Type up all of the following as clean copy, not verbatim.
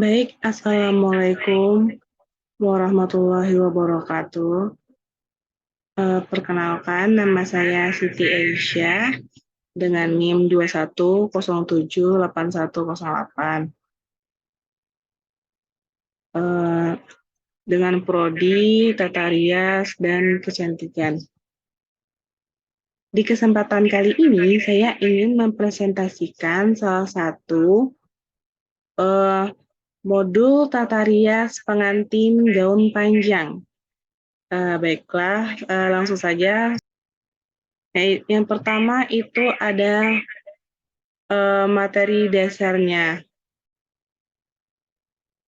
Baik, Assalamualaikum warahmatullahi wabarakatuh. Perkenalkan, nama saya Siti Aisyah dengan NIM 21078108. Eh, dengan prodi Tata Rias dan Kecantikan. Di kesempatan kali ini, saya ingin mempresentasikan salah satu modul Tata Rias pengantin gaun panjang. Baiklah, langsung saja. Yang pertama itu ada materi dasarnya.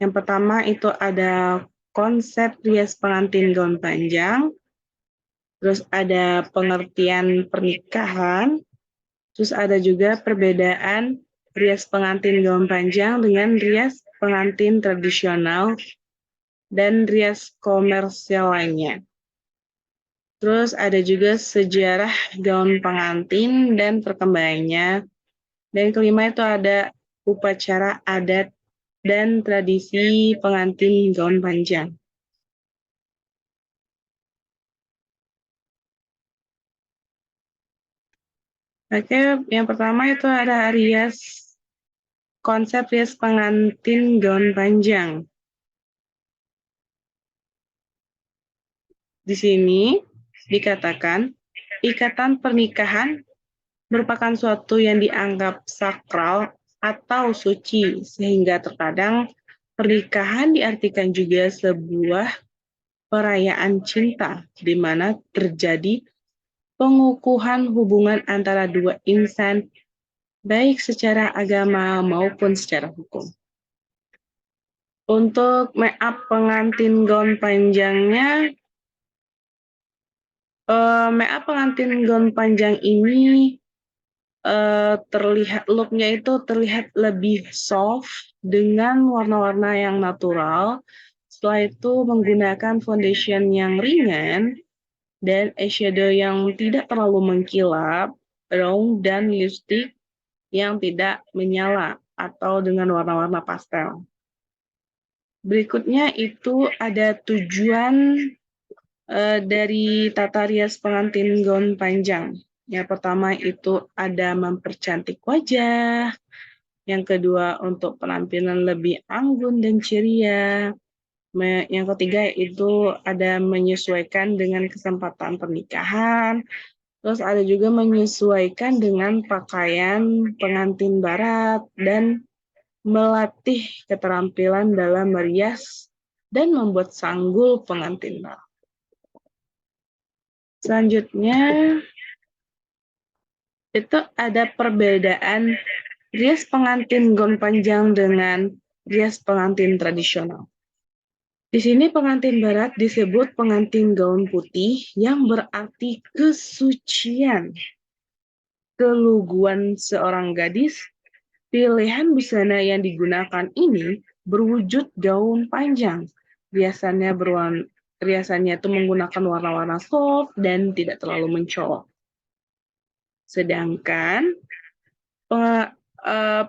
Yang pertama itu ada konsep rias pengantin gaun panjang, terus ada pengertian pernikahan, terus ada juga perbedaan rias pengantin gaun panjang dengan rias pengantin tradisional dan rias komersial lainnya. Terus ada juga sejarah gaun pengantin dan perkembangannya. Dan kelima itu ada upacara adat dan tradisi pengantin gaun panjang. Oke, yang pertama itu ada konsep rias pengantin gaun panjang. Di sini dikatakan ikatan pernikahan merupakan suatu yang dianggap sakral atau suci, sehingga terkadang pernikahan diartikan juga sebuah perayaan cinta, di mana terjadi pengukuhan hubungan antara dua insan, baik secara agama maupun secara hukum. Untuk make up pengantin gaun panjangnya, make up pengantin gaun panjang ini terlihat looknya itu terlihat lebih soft dengan warna-warna yang natural. Setelah itu menggunakan foundation yang ringan dan eyeshadow yang tidak terlalu mengkilap, brown dan lipstick yang tidak menyala atau dengan warna-warna pastel. Berikutnya itu ada tujuan dari tata rias pengantin gaun panjang. Yang pertama itu ada mempercantik wajah. Yang kedua untuk penampilan lebih anggun dan ceria. Yang ketiga itu ada menyesuaikan dengan kesempatan pernikahan. Terus ada juga menyesuaikan dengan pakaian pengantin barat dan melatih keterampilan dalam merias dan membuat sanggul pengantin barat. Selanjutnya itu ada perbedaan rias pengantin gaun panjang dengan rias pengantin tradisional. Di sini pengantin barat disebut pengantin gaun putih yang berarti kesucian, keluguan seorang gadis. Pilihan busana yang digunakan ini berwujud gaun panjang. Riasannya itu menggunakan warna-warna soft dan tidak terlalu mencolok. Sedangkan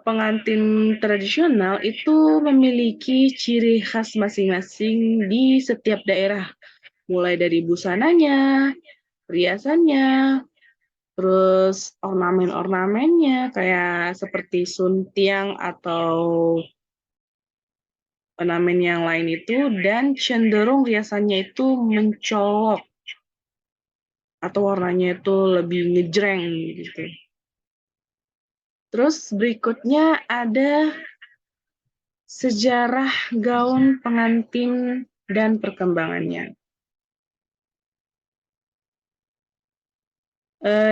pengantin tradisional itu memiliki ciri khas masing-masing di setiap daerah, mulai dari busananya, riasannya, terus ornamen-ornamennya kayak seperti suntiang atau ornamen yang lain itu, dan cenderung riasannya itu mencolok atau warnanya itu lebih ngejreng gitu. Terus berikutnya ada sejarah gaun pengantin dan perkembangannya.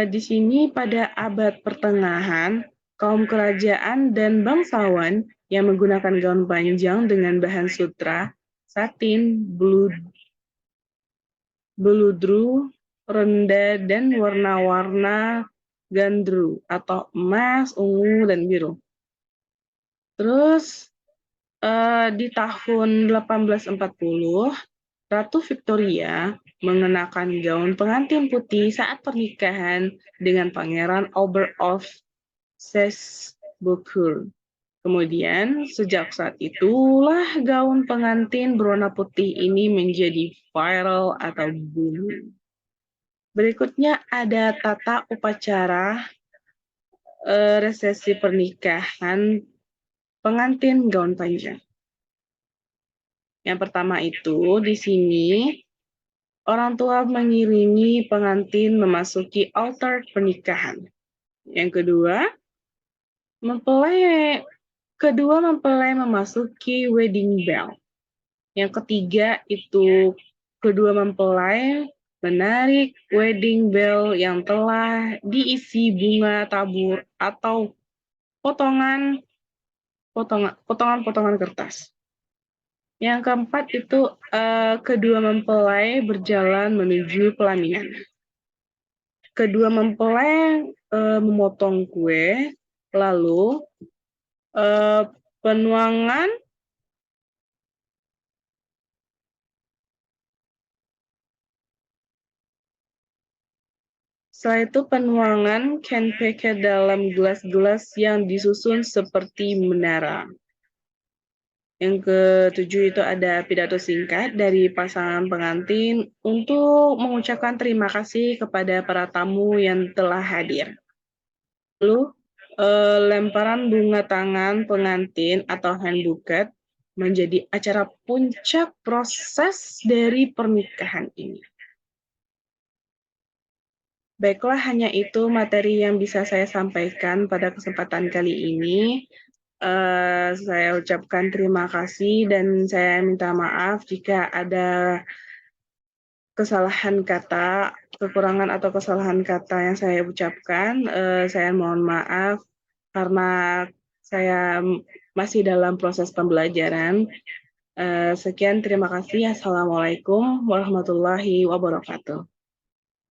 Di sini pada abad pertengahan, kaum kerajaan dan bangsawan yang menggunakan gaun panjang dengan bahan sutra, satin, beludru, rendah, dan warna-warna gandru atau emas, ungu, dan biru. Terus di tahun 1840, Ratu Victoria mengenakan gaun pengantin putih saat pernikahan dengan Pangeran Albert of Salisbury. Kemudian, sejak saat itulah gaun pengantin berwarna putih ini menjadi viral atau booming. Berikutnya ada tata upacara resepsi pernikahan pengantin gaun panjang. Yang pertama itu di sini orang tua mengiringi pengantin memasuki altar pernikahan. Yang kedua, mempelai memasuki wedding bell. Yang ketiga itu kedua mempelai menarik wedding bell yang telah diisi bunga tabur atau potongan kertas. Yang keempat itu kedua mempelai berjalan menuju pelaminan. Kedua mempelai memotong kue, lalu penuangan setelah itu penuangan candy ke dalam gelas-gelas yang disusun seperti menara. Yang ketujuh itu ada pidato singkat dari pasangan pengantin untuk mengucapkan terima kasih kepada para tamu yang telah hadir. Lalu lemparan bunga tangan pengantin atau hand bouquet menjadi acara puncak proses dari pernikahan ini. Baiklah, hanya itu materi yang bisa saya sampaikan pada kesempatan kali ini. Saya ucapkan terima kasih dan saya minta maaf jika ada kesalahan kata, kekurangan atau kesalahan kata yang saya ucapkan. Saya mohon maaf karena saya masih dalam proses pembelajaran. Sekian, terima kasih. Assalamualaikum warahmatullahi wabarakatuh.